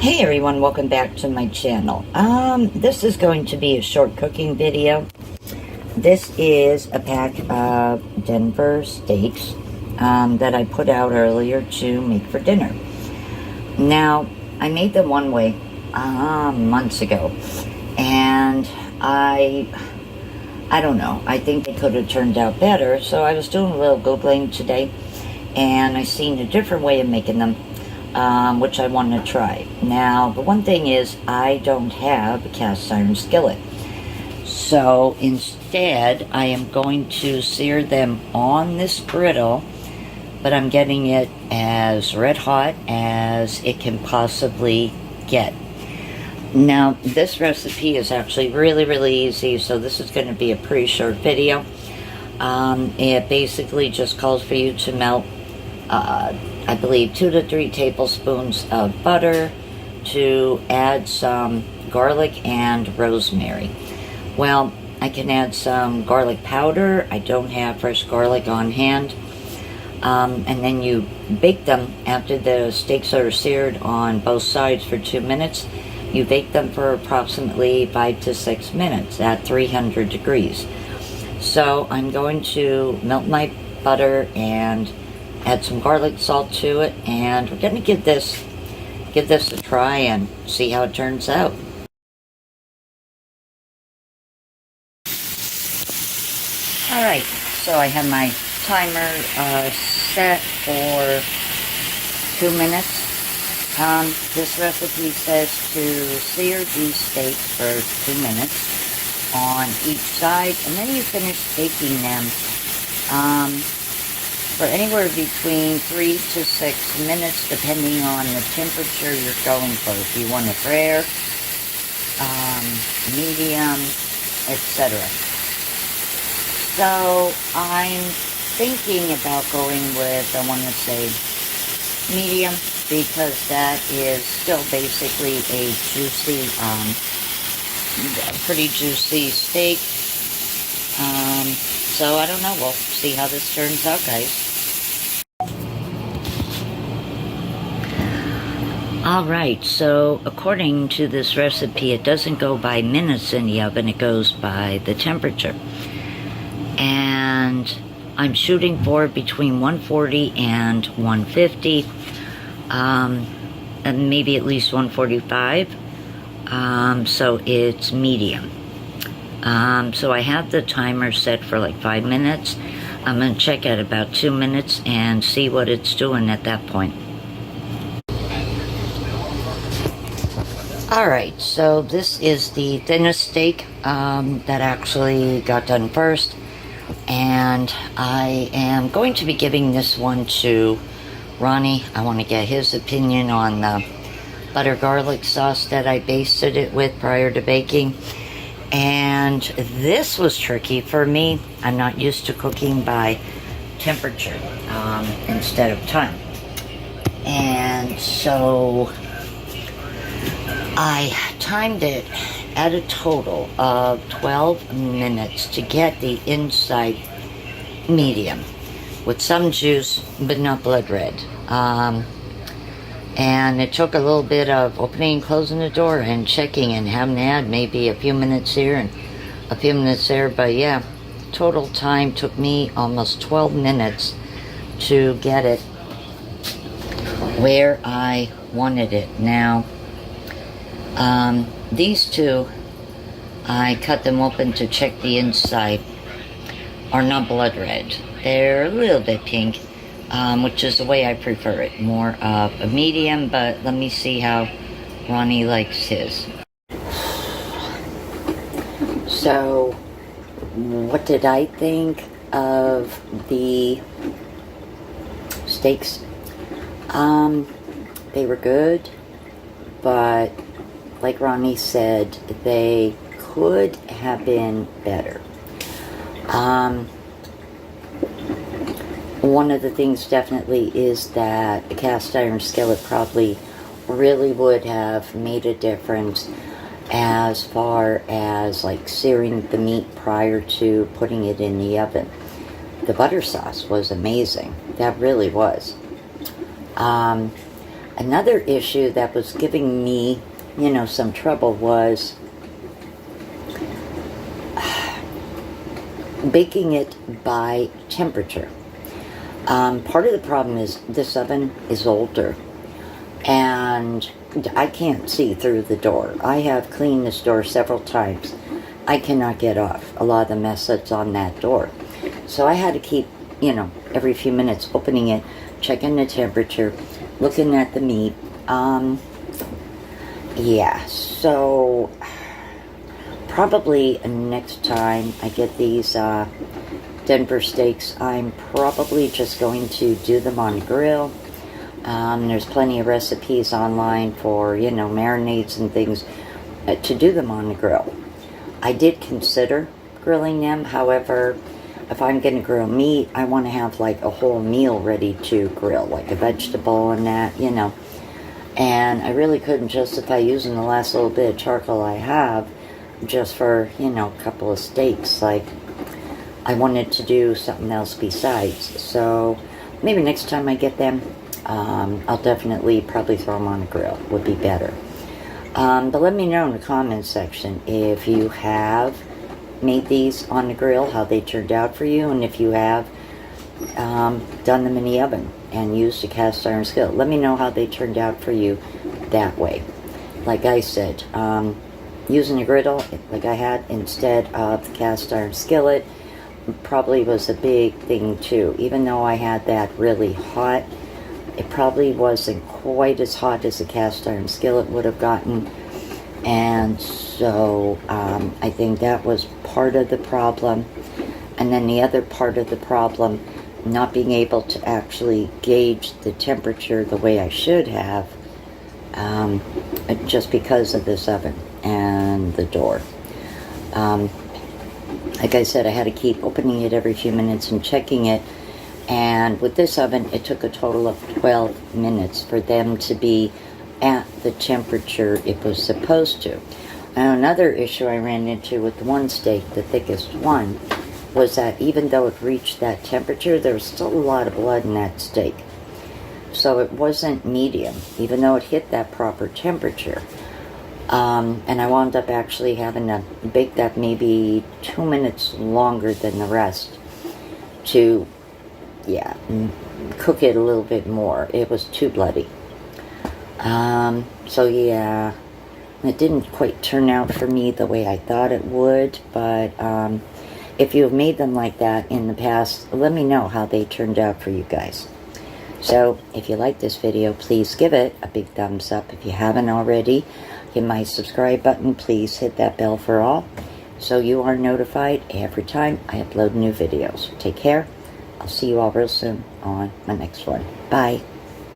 Hey everyone, welcome back to my channel. This is going to be a short cooking video. This is a pack of Denver steaks that I put out earlier to make for dinner. Now, I made them one way months ago, and I don't know, I think they could have turned out better, so I was doing a little Googling today, and I seen a different way of making them. Which I want to try. Now, the one thing is I don't have a cast iron skillet. So instead, I am going to sear them on this griddle, but I'm getting it as red hot as it can possibly get. Now, this recipe is actually really easy, so this is going to be a pretty short video. It basically just calls for you to melt I believe 2 to 3 tablespoons of butter, to add some garlic and rosemary. Well, I can add some garlic powder. I don't have fresh garlic on hand. And then you bake them after the steaks are seared on both sides for 2 minutes. You bake them for approximately 5 to 6 minutes at 300 degrees. So I'm going to melt my butter and add some garlic salt to it, and we're going to give this a try and see how it turns out. Alright, so I have my timer set for 2 minutes. This recipe says to sear these steaks for 2 minutes on each side, and then you finish baking them for anywhere between 3 to 6 minutes, depending on the temperature you're going for. If you want it rare, medium, etc. So I'm thinking about going with, I want to say, medium, because that is still basically a juicy, pretty juicy steak. So I don't know, we'll see how this turns out, guys. Alright, so according to this recipe, it doesn't go by minutes in the oven, it goes by the temperature. And I'm shooting for between 140 and 150, and maybe at least 145, so it's medium. So I have the timer set for like 5 minutes. I'm going to check at about 2 minutes and see what it's doing at that point. Alright, so this is the thinnest steak that actually got done first. And I am going to be giving this one to Ronnie. I want to get his opinion on the butter garlic sauce that I basted it with prior to baking. And this was tricky for me. I'm not used to cooking by temperature instead of time. And so I timed it at a total of 12 minutes to get the inside medium with some juice, but not blood red. And it took a little bit of opening and closing the door and checking and having to add maybe a few minutes here and a few minutes there. But yeah, total time took me almost 12 minutes to get it where I wanted it. Now, these two, I cut them open to check the inside, are not blood red. They're a little bit pink. Which is the way I prefer it, more of a medium, but let me see how Ronnie likes his. So, what did I think of the steaks? They were good, but like Ronnie said, they could have been better. One of the things definitely is that a cast iron skillet probably really would have made a difference as far as like searing the meat prior to putting it in the oven. The butter sauce was amazing. That really was. Another issue that was giving me, you know, some trouble was baking it by temperature. Part of the problem is this oven is older and I can't see through the door. I have cleaned this door several times. I cannot get off a lot of the mess that's on that door. So I had to keep, you know, every few minutes opening it, checking the temperature, looking at the meat. Yeah, so probably next time I get these Denver steaks, I'm probably just going to do them on grill. There's plenty of recipes online for, you know, marinades and things to do them on the grill. I did consider grilling them. However, if I'm going to grill meat, I want to have like a whole meal ready to grill, like a vegetable and that, you know. And I really couldn't justify using the last little bit of charcoal I have just for, you know, a couple of steaks. Like, I wanted to do something else besides. So maybe next time I get them, I'll definitely probably throw them on the grill. Would be better. But let me know in the comments section if you have made these on the grill, how they turned out for you, and if you have done them in the oven and used a cast iron skillet. Let me know how they turned out for you that way. Like I said, using a griddle like I had instead of the cast iron skillet probably was a big thing too. Even though I had that really hot, it probably wasn't quite as hot as a cast iron skillet would have gotten. And so I think that was part of the problem. And then the other part of the problem, not being able to actually gauge the temperature the way I should have, just because of this oven and the door. Like I said, I had to keep opening it every few minutes and checking it. And with this oven, it took a total of 12 minutes for them to be at the temperature it was supposed to. Now, another issue I ran into with the one steak, the thickest one, was that even though it reached that temperature, there was still a lot of blood in that steak. So it wasn't medium, even though it hit that proper temperature. And I wound up actually having to bake that maybe 2 minutes longer than the rest to, yeah, cook it a little bit more. It was too bloody. So yeah, it didn't quite turn out for me the way I thought it would, but if you have made them like that in the past, let me know how they turned out for you guys. So if you like this video, please give it a big thumbs up. If you haven't already, hit my subscribe button. Please hit that bell for all so you are notified every time I upload new videos. Take care. I'll see you all real soon on my next one. Bye.